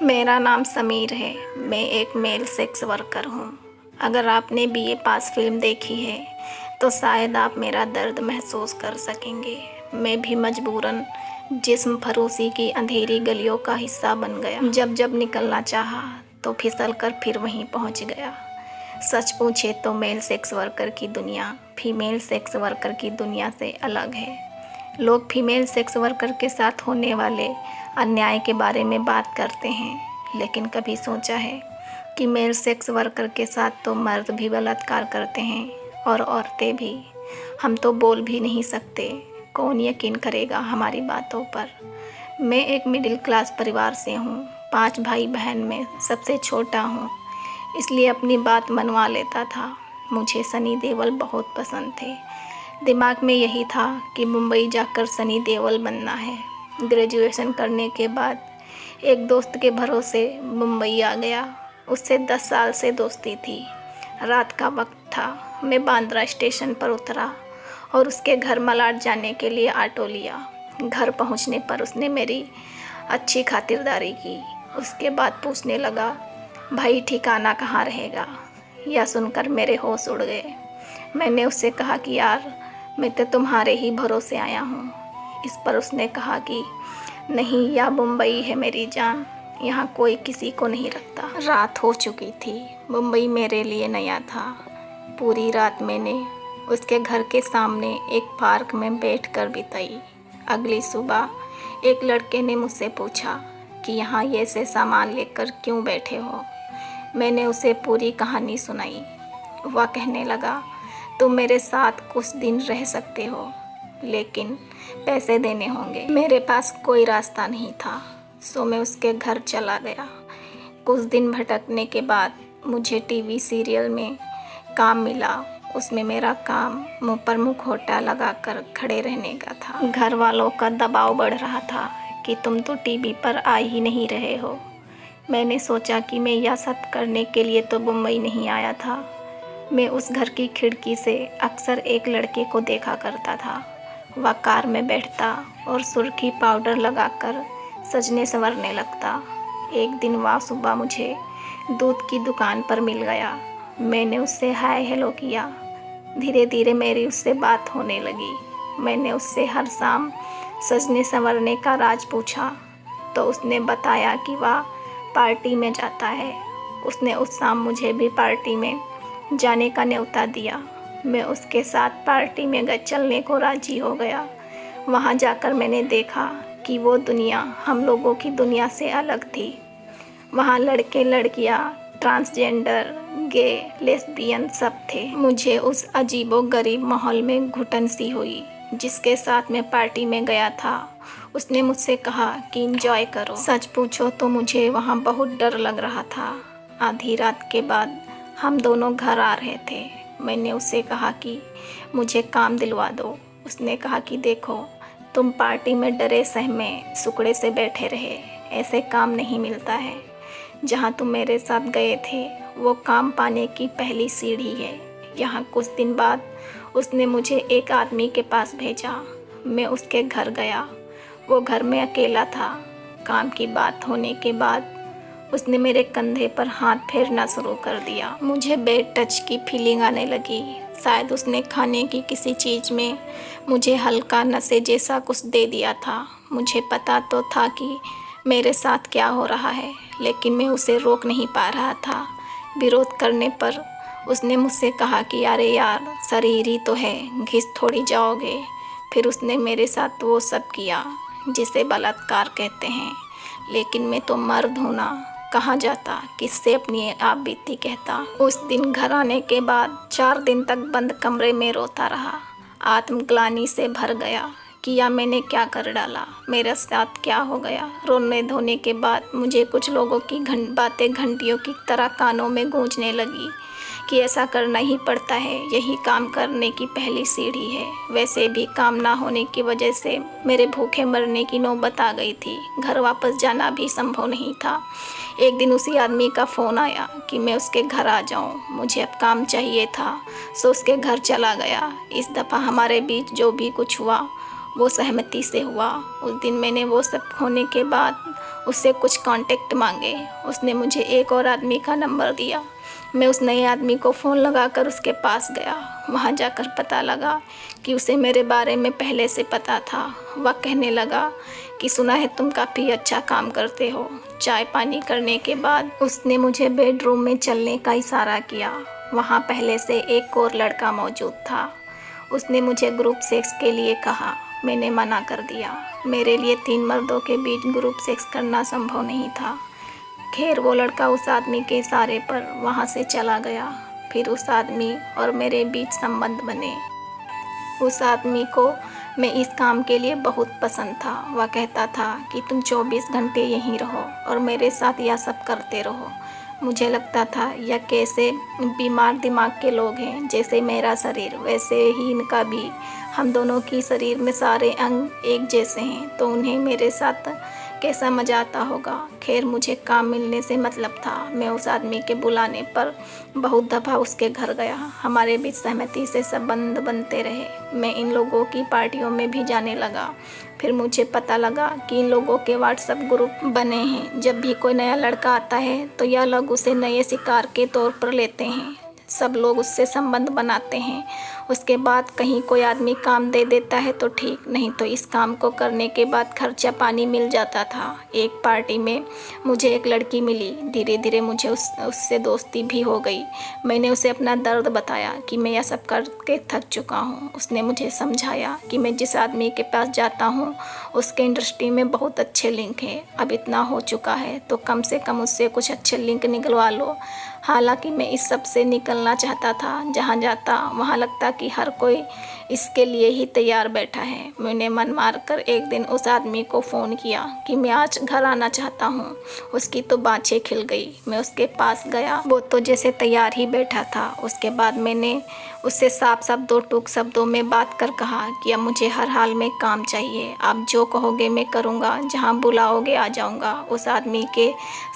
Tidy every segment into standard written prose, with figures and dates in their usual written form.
मेरा नाम समीर है। मैं एक मेल सेक्स वर्कर हूँ। अगर आपने बीए पास फिल्म देखी है तो शायद आप मेरा दर्द महसूस कर सकेंगे। मैं भी मजबूरन जिस्म फरोशी की अंधेरी गलियों का हिस्सा बन गया। जब जब निकलना चाहा तो फिसल कर फिर वहीं पहुँच गया। सच पूछे तो मेल सेक्स वर्कर की दुनिया फीमेल सेक्स वर्कर की दुनिया से अलग है। लोग फीमेल सेक्स वर्कर के साथ होने वाले अन्याय के बारे में बात करते हैं, लेकिन कभी सोचा है कि मेल सेक्स वर्कर के साथ तो मर्द भी बलात्कार करते हैं और औरतें भी। हम तो बोल भी नहीं सकते। कौन यकीन करेगा हमारी बातों पर। मैं एक मिडिल क्लास परिवार से हूँ। 5 भाई बहन में सबसे छोटा हूँ, इसलिए अपनी बात मनवा लेता था। मुझे सनी देओल बहुत पसंद थे। दिमाग में यही था कि मुंबई जाकर सनी देओल बनना है। ग्रेजुएशन करने के बाद एक दोस्त के भरोसे मुंबई आ गया। उससे 10 साल से दोस्ती थी। रात का वक्त था। मैं बांद्रा स्टेशन पर उतरा और उसके घर मलाड जाने के लिए ऑटो लिया। घर पहुंचने पर उसने मेरी अच्छी खातिरदारी की। उसके बाद पूछने लगा, भाई ठिकाना कहाँ रहेगा? यह सुनकर मेरे होश उड़ गए। मैंने उससे कहा कि यार, मैं तो तुम्हारे ही भरोसे आया हूँ। इस पर उसने कहा कि नहीं, यह मुंबई है मेरी जान, यहाँ कोई किसी को नहीं रखता। रात हो चुकी थी। मुंबई मेरे लिए नया था। पूरी रात मैंने उसके घर के सामने एक पार्क में बैठकर बिताई। अगली सुबह एक लड़के ने मुझसे पूछा कि यहाँ ये से सामान लेकर क्यों बैठे हो। मैंने उसे पूरी कहानी सुनाई। वह कहने लगा, तुम मेरे साथ कुछ दिन रह सकते हो, लेकिन पैसे देने होंगे। मेरे पास कोई रास्ता नहीं था, सो मैं उसके घर चला गया। कुछ दिन भटकने के बाद मुझे टीवी सीरियल में काम मिला। उसमें मेरा काम मुँह पर मुखौटा लगाकर खड़े रहने का था। घर वालों का दबाव बढ़ रहा था कि तुम तो टीवी पर आ ही नहीं रहे हो। मैंने सोचा कि मैं यह सब करने के लिए तो मुंबई नहीं आया था। मैं उस घर की खिड़की से अक्सर एक लड़के को देखा करता था। वह कार में बैठता और सुर्खी पाउडर लगाकर सजने संवरने लगता। एक दिन वह सुबह मुझे दूध की दुकान पर मिल गया। मैंने उससे हाय हेलो किया। धीरे धीरे मेरी उससे बात होने लगी। मैंने उससे हर शाम सजने संवरने का राज पूछा तो उसने बताया कि वह पार्टी में जाता है। उसने उस शाम मुझे भी पार्टी में जाने का न्योता दिया। मैं उसके साथ पार्टी में चलने को राजी हो गया। वहाँ जाकर मैंने देखा कि वो दुनिया हम लोगों की दुनिया से अलग थी। वहाँ लड़के लड़कियाँ, ट्रांसजेंडर, गे, लेस्बियन सब थे। मुझे उस अजीबोगरीब माहौल में घुटन सी हुई। जिसके साथ मैं पार्टी में गया था उसने मुझसे कहा कि एंजॉय करो। सच पूछो तो मुझे वहाँ बहुत डर लग रहा था। आधी रात के बाद हम दोनों घर आ रहे थे। मैंने उससे कहा कि मुझे काम दिलवा दो। उसने कहा कि देखो, तुम पार्टी में डरे सहमे सुकड़े से बैठे रहे, ऐसे काम नहीं मिलता है। जहाँ तुम मेरे साथ गए थे वो काम पाने की पहली सीढ़ी है। यहाँ कुछ दिन बाद उसने मुझे एक आदमी के पास भेजा। मैं उसके घर गया। वो घर में अकेला था। काम की बात होने के बाद उसने मेरे कंधे पर हाथ फेरना शुरू कर दिया। मुझे बेड टच की फीलिंग आने लगी। शायद उसने खाने की किसी चीज़ में मुझे हल्का नशे जैसा कुछ दे दिया था। मुझे पता तो था कि मेरे साथ क्या हो रहा है, लेकिन मैं उसे रोक नहीं पा रहा था। विरोध करने पर उसने मुझसे कहा कि अरे यार, शरीर ही तो है, घिस थोड़ी जाओगे। फिर उसने मेरे साथ वो सब किया जिसे बलात्कार कहते हैं। लेकिन मैं तो मर्द हूँ ना, कहाँ जाता, किससे अपनी आप बीती कहता। उस दिन घर आने के बाद 4 दिन तक बंद कमरे में रोता रहा। आत्मग्लानि से भर गया कि या मैंने क्या कर डाला, मेरे साथ क्या हो गया। रोने धोने के बाद मुझे कुछ लोगों की बातें घंटियों की तरह कानों में गूंजने लगी कि ऐसा करना ही पड़ता है, यही काम करने की पहली सीढ़ी है। वैसे भी काम ना होने की वजह से मेरे भूखे मरने की नौबत आ गई थी। घर वापस जाना भी संभव नहीं था। एक दिन उसी आदमी का फ़ोन आया कि मैं उसके घर आ जाऊं। मुझे अब काम चाहिए था, सो उसके घर चला गया। इस दफ़ा हमारे बीच जो भी कुछ हुआ वो सहमति से हुआ। उस दिन मैंने वो सब होने के बाद उससे कुछ कांटेक्ट मांगे। उसने मुझे एक और आदमी का नंबर दिया। मैं उस नए आदमी को फ़ोन लगाकर उसके पास गया। वहाँ जाकर पता लगा कि उसे मेरे बारे में पहले से पता था। वह कहने लगा कि सुना है तुम काफ़ी अच्छा काम करते हो। चाय पानी करने के बाद उसने मुझे बेडरूम में चलने का इशारा किया। वहाँ पहले से एक और लड़का मौजूद था। उसने मुझे ग्रुप सेक्स के लिए कहा। मैंने मना कर दिया। मेरे लिए 3 मर्दों के बीच ग्रुप सेक्स करना संभव नहीं था। खैर वो लड़का उस आदमी के इशारे पर वहाँ से चला गया। फिर उस आदमी और मेरे बीच संबंध बने। उस आदमी को मैं इस काम के लिए बहुत पसंद था। वह कहता था कि तुम 24 घंटे यहीं रहो और मेरे साथ यह सब करते रहो। मुझे लगता था यह कैसे बीमार दिमाग के लोग हैं। जैसे मेरा शरीर वैसे ही इनका भी। हम दोनों की शरीर में सारे अंग एक जैसे हैं, तो उन्हें मेरे साथ कैसा मज़ा आता होगा। खैर मुझे काम मिलने से मतलब था। मैं उस आदमी के बुलाने पर बहुत दफ़ा उसके घर गया। हमारे बीच सहमति से संबंध बनते रहे। मैं इन लोगों की पार्टियों में भी जाने लगा। फिर मुझे पता लगा कि इन लोगों के व्हाट्सएप ग्रुप बने हैं। जब भी कोई नया लड़का आता है तो यह लोग उसे नए शिकार के तौर पर लेते हैं। सब लोग उससे संबंध बनाते हैं। उसके बाद कहीं कोई आदमी काम दे देता है तो ठीक, नहीं तो इस काम को करने के बाद खर्चा पानी मिल जाता था। एक पार्टी में मुझे एक लड़की मिली। धीरे धीरे मुझे उससे दोस्ती भी हो गई। मैंने उसे अपना दर्द बताया कि मैं यह सब करके थक चुका हूँ। उसने मुझे समझाया कि मैं जिस आदमी के पास जाता हूँ उसके इंडस्ट्री में बहुत अच्छे लिंक हैं। अब इतना हो चुका है तो कम से कम उससे कुछ अच्छे लिंक निकलवा लो। हालांकि मैं इस सब से निकलना चाहता था। जहाँ जाता वहाँ लगता कि हर कोई इसके लिए ही तैयार बैठा है। मैंने मन मारकर एक दिन उस आदमी को फ़ोन किया कि मैं आज घर आना चाहता हूँ। उसकी तो बाँछें खिल गई। मैं उसके पास गया। वो तो जैसे तैयार ही बैठा था। उसके बाद मैंने उससे साफ साफ 2 टूक शब्दों में बात कर कहा कि अब मुझे हर हाल में काम चाहिए। आप जो कहोगे मैं करूँगा। जहाँ बुलाओगे आ जाऊँगा। उस आदमी के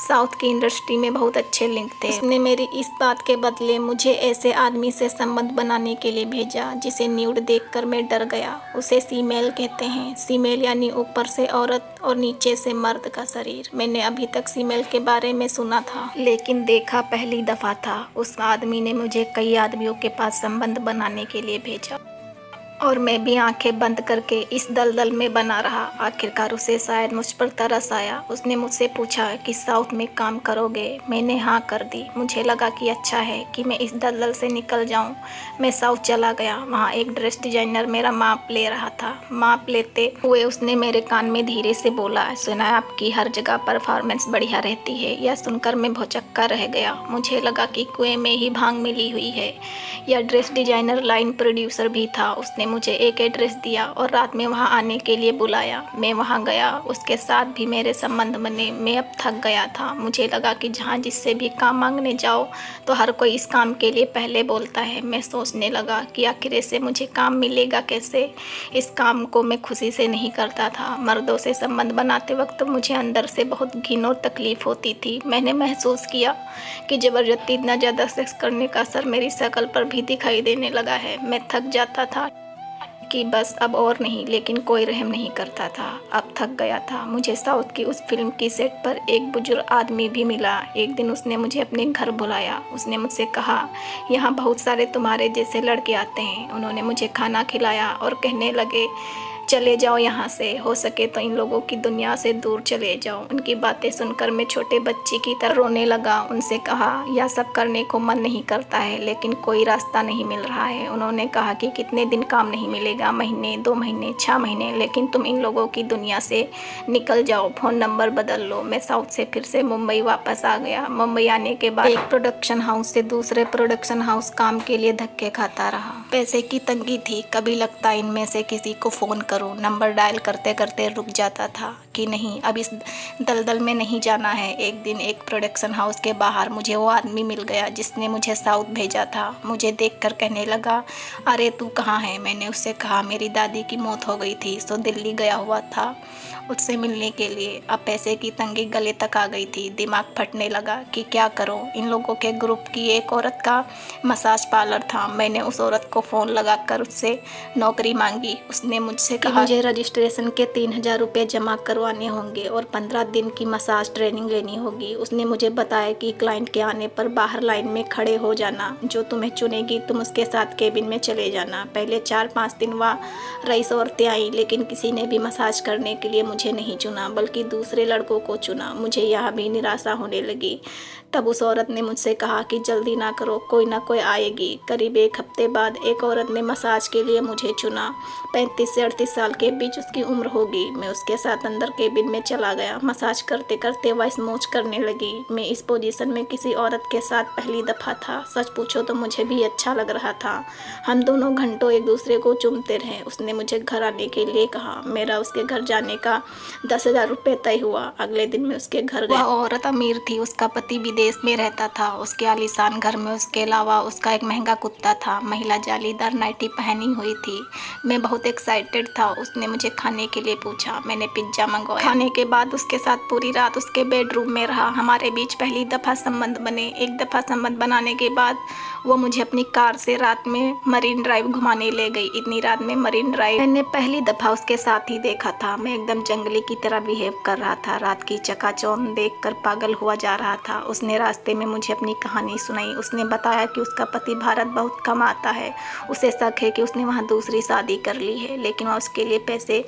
साउथ की इंडस्ट्री में बहुत अच्छे लिंक थे। उसने मेरी इस बात के बदले मुझे ऐसे आदमी से संबंध बनाने के लिए भेजा जिसे न्यूड देखकर मैं डर गया। उसे फीमेल कहते हैं। फीमेल यानी ऊपर से औरत और नीचे से मर्द का शरीर। मैंने अभी तक फीमेल के बारे में सुना था, लेकिन देखा पहली दफ़ा था। उस आदमी ने मुझे कई आदमियों के पास संबंध बनाने के लिए भेजा और मैं भी आंखें बंद करके इस दलदल में बना रहा। आखिरकार उसे शायद मुझ पर तरस आया। उसने मुझसे पूछा कि साउथ में काम करोगे। मैंने हाँ कर दी। मुझे लगा कि अच्छा है कि मैं इस दलदल से निकल जाऊं। मैं साउथ चला गया। वहाँ एक ड्रेस डिजाइनर मेरा माप ले रहा था। माप लेते हुए उसने मेरे कान में धीरे से बोला, सुना है आपकी हर जगह परफॉर्मेंस बढ़िया रहती है। यह सुनकर मैं भौचक्का रह गया। मुझे लगा कि कुएं में ही भांग मिली हुई है। यह ड्रेस डिजाइनर लाइन प्रोड्यूसर भी था। उसने मुझे एक एड्रेस दिया और रात में वहां आने के लिए बुलाया। मैं वहां गया। उसके साथ भी मेरे संबंध बने। मैं अब थक गया था। मुझे लगा कि जहां जिससे भी काम मांगने जाओ तो हर कोई इस काम के लिए पहले बोलता है। मैं सोचने लगा कि आखिर से मुझे काम मिलेगा कैसे। इस काम को मैं खुशी से नहीं करता था। मर्दों से संबंध बनाते वक्त मुझे अंदर से बहुत घिन और तकलीफ होती थी। मैंने महसूस किया कि ज़बरदस्ती इतना ज़्यादा सेक्स करने का असर मेरी शक्ल पर भी दिखाई देने लगा है। मैं थक जाता था कि बस अब और नहीं, लेकिन कोई रहम नहीं करता था। अब थक गया था। मुझे साउथ की उस फिल्म की सेट पर एक बुजुर्ग आदमी भी मिला। एक दिन उसने मुझे अपने घर बुलाया। उसने मुझसे कहा, यहाँ बहुत सारे तुम्हारे जैसे लड़के आते हैं। उन्होंने मुझे खाना खिलाया और कहने लगे, चले जाओ यहाँ से, हो सके तो इन लोगों की दुनिया से दूर चले जाओ। उनकी बातें सुनकर मैं छोटे बच्चे की तरह रोने लगा। उनसे कहा, यह सब करने को मन नहीं करता है, लेकिन कोई रास्ता नहीं मिल रहा है। उन्होंने कहा कि कितने दिन काम नहीं मिलेगा, महीने, 2 महीने, 6 महीने, लेकिन तुम इन लोगों की दुनिया से निकल जाओ, फ़ोन नंबर बदल लो। मैं साउथ से फिर से मुंबई वापस आ गया। मुंबई आने के बाद एक प्रोडक्शन हाउस से दूसरे प्रोडक्शन हाउस काम के लिए धक्के खाता रहा। पैसे की तंगी थी। कभी लगता इनमें से किसी को फ़ोन करूं। नंबर डायल करते करते रुक जाता था कि नहीं, अब इस दलदल में नहीं जाना है। एक दिन एक प्रोडक्शन हाउस के बाहर मुझे वो आदमी मिल गया जिसने मुझे साउथ भेजा था। मुझे देखकर कहने लगा, अरे तू कहाँ है। मैंने उससे कहा, मेरी दादी की मौत हो गई थी सो दिल्ली गया हुआ था उससे मिलने के लिए। अब पैसे की तंगी गले तक आ गई थी। दिमाग फटने लगा कि क्या करूं। इन लोगों के ग्रुप की एक औरत का मसाज पार्लर था। मैंने उस औरत को फ़ोन लगाकर उससे नौकरी मांगी। उसने मुझसे कहा, मुझे रजिस्ट्रेशन के 3000 रुपये जमा करवा करवाने होंगे और 15 दिन की मसाज ट्रेनिंग लेनी होगी। उसने मुझे बताया कि क्लाइंट के आने पर बाहर लाइन में खड़े हो जाना, जो तुम्हें चुनेगी तुम उसके साथ केबिन में चले जाना। पहले 4-5 दिन वहाँ रईस औरतें आई, लेकिन किसी ने भी मसाज करने के लिए मुझे नहीं चुना, बल्कि दूसरे लड़कों को चुना। मुझे यहाँ भी निराशा होने लगी। तब उस औरत ने मुझसे कहा कि जल्दी ना करो, कोई ना कोई आएगी। करीब 1 हफ्ते बाद एक औरत ने मसाज के लिए मुझे चुना। 35 से 38 साल के बीच उसकी उम्र होगी। मैं उसके साथ अंदर केबिन में चला गया। मसाज करते करते वह स्मोच करने लगी। मैं इस पोजीशन में किसी औरत के साथ पहली दफ़ा था। सच पूछो तो मुझे भी अच्छा लग रहा था। हम दोनों घंटों एक दूसरे को चूमते रहे। उसने मुझे घर आने के लिए कहा। मेरा उसके घर जाने का 10,000 रुपये तय हुआ। अगले दिन मैं उसके घर गया। वह औरत अमीर थी, उसका पति विदेश में रहता था। उसके आलीशान घर में उसके अलावा उसका एक महंगा कुत्ता था। महिला जालीदार नाइटी पहनी हुई थी। मैं बहुत एक्साइटेड था। उसने मुझे खाने के लिए पूछा। मैंने पिज्ज़ा मंगवाया। खाने के बाद उसके साथ पूरी रात उसके बेडरूम में रहा। हमारे बीच पहली दफ़ा संबंध बने। एक दफ़ा संबंध बनाने के बाद वो मुझे अपनी कार से रात में मरीन ड्राइव घुमाने ले गई। इतनी रात में मरीन ड्राइव मैंने पहली दफ़ा उसके साथ ही देखा था। मैं एकदम जंगली की तरह बिहेव कर रहा था। रात की चकाचौंध देखकर पागल हुआ जा रहा था। उसने रास्ते में मुझे अपनी कहानी सुनाई। उसने बताया कि उसका पति भारत बहुत कम आता है। उसे शक है कि उसने वहाँ दूसरी शादी कर ली है, लेकिन वह उसके लिए पैसे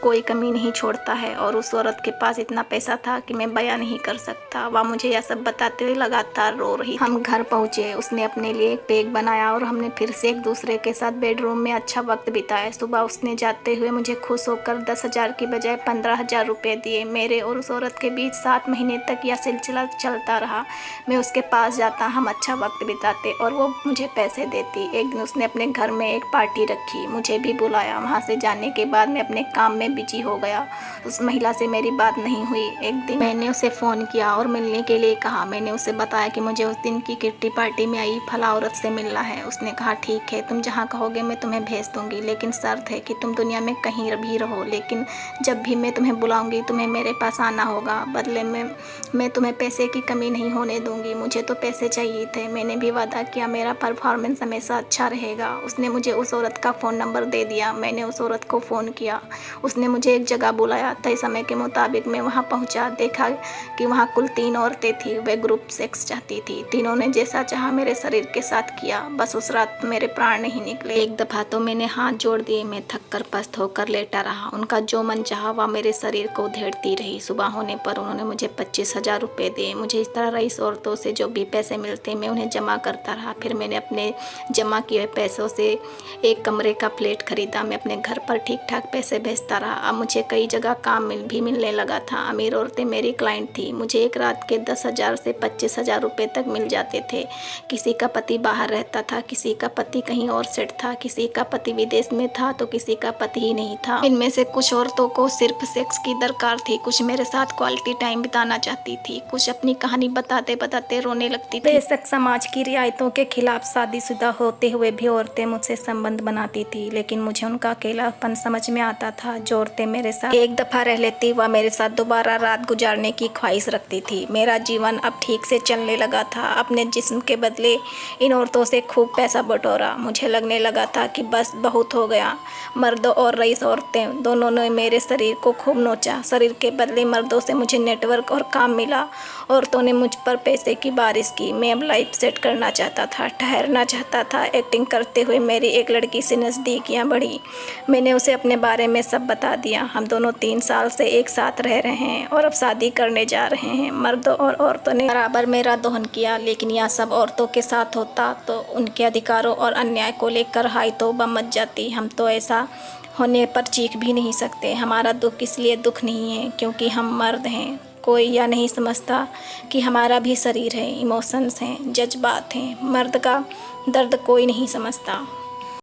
कोई कमी नहीं छोड़ता है। और उस औरत के पास इतना पैसा था कि मैं बयां नहीं कर सकता। वह मुझे यह सब बताते हुए लगातार रो रही। हम घर पहुँचे। उसने अपने लिए एक पेग बनाया और हमने फिर से एक दूसरे के साथ बेडरूम में अच्छा वक्त बिताया। सुबह उसने जाते हुए मुझे खुश होकर 10,000 की बजाय 15,000 रुपये दिए। मेरे और उस औरत के बीच 7 महीने तक यह सिलसिला चलता रहा। मैं उसके पास जाता, हम अच्छा वक्त बिताते और वो मुझे पैसे देती। एक दिन उसने अपने घर में एक पार्टी रखी, मुझे भी बुलाया। वहाँ से जाने के बाद मैं अपने काम में बिजी हो गया। उस महिला से मेरी बात नहीं हुई। एक दिन मैंने उसे फ़ोन किया और मिलने के लिए कहा। मैंने उसे बताया कि मुझे उस दिन की किट्टी पार्टी में आई फला औरत से मिलना है। उसने कहा ठीक है, तुम जहाँ कहोगे मैं तुम्हें भेज दूँगी, लेकिन शर्त है कि तुम दुनिया में कहीं भी रहो, लेकिन जब भी मैं तुम्हें बुलाऊँगी तुम्हें मेरे पास आना होगा। बदले में मैं तुम्हें पैसे की कमी नहीं होने दूंगी। मुझे तो पैसे चाहिए थे। मैंने भी वादा किया मेरा परफॉर्मेंस हमेशा अच्छा रहेगा। उसने मुझे उस औरत का फ़ोन नंबर दे दिया। मैंने उस औरत को फ़ोन किया। उसने मुझे एक जगह बुलाया। तय समय के मुताबिक मैं वहां पहुंचा। देखा कि वहां कुल 3 औरतें थी। वे ग्रुप सेक्स चाहती थी। तीनों ने जैसा चाहा मेरे शरीर के साथ किया। बस उस रात मेरे प्राण नहीं निकले। एक दफ़ा तो मैंने हाथ जोड़ दिए। मैं थक कर पस्त होकर लेटा रहा। उनका जो मन चाहा वह मेरे शरीर को उधेड़ती रही। सुबह होने पर उन्होंने मुझे 25,000 रुपये दिए। मुझे इस तरह रईस औरतों से जो भी पैसे मिलते मैं उन्हें जमा करता रहा। फिर मैंने अपने जमा किए पैसों से एक कमरे का फ्लैट खरीदा। मैं अपने घर पर ठीक ठाक पैसे भेजता रहा। अब मुझे कई जगह काम भी मिलने लगा था। अमीर औरतें मेरी क्लाइंट थी। मुझे एक रात के 10,000 से 25,000 रुपये तक मिल जाते थे। किसी का पति बाहर रहता था, किसी का पति कहीं और सेट था, किसी का पति विदेश में था तो किसी का पति ही नहीं था। इनमें से कुछ औरतों को सिर्फ सेक्स की दरकार थी, कुछ मेरे साथ क्वालिटी टाइम बिताना चाहती थी, कुछ अपनी कहानी बताते बताते रोने लगती थी। बेशक समाज की रियायतों के खिलाफ शादीशुदा होते हुए भी औरतें मुझसे संबंध बनाती थी, लेकिन मुझे उनका अकेलापन समझ में आता था। जो औरतें मेरे साथ एक दफ़ा रह लेती वह मेरे साथ दोबारा रात गुजारने की ख्वाहिश रखती थी। मेरा जीवन अब ठीक से चलने लगा था। अपने जिस्म के बदले इन औरतों से खूब पैसा बटोरा। मुझे लगने लगा था कि बस बहुत हो गया। मर्दों और रईस औरतें दोनों ने मेरे शरीर को खूब नोचा। शरीर के बदले मर्दों से मुझे नेटवर्क और काम मिला। औरतों ने मुझ पर पैसे की बारिश की। मैं अब लाइफ सेट करना चाहता था, ठहरना चाहता था। एक्टिंग करते हुए मेरी एक लड़की से नज़दीकियाँ बढ़ी। मैंने उसे अपने बारे में सब बता दिया। हम दोनों 3 साल से एक साथ रह रहे हैं और अब शादी करने जा रहे हैं। मर्दों और औरतों ने बराबर मेरा दोहन किया, लेकिन यह सब औरतों के साथ होता तो उनके अधिकारों और अन्याय को लेकर हाई तौबा मच जाती। हम तो ऐसा होने पर चीख भी नहीं सकते। हमारा दुख इसलिए दुख नहीं है क्योंकि हम मर्द हैं। कोई यह नहीं समझता कि हमारा भी शरीर है, इमोशंस हैं, जज्बात हैं। मर्द का दर्द कोई नहीं समझता।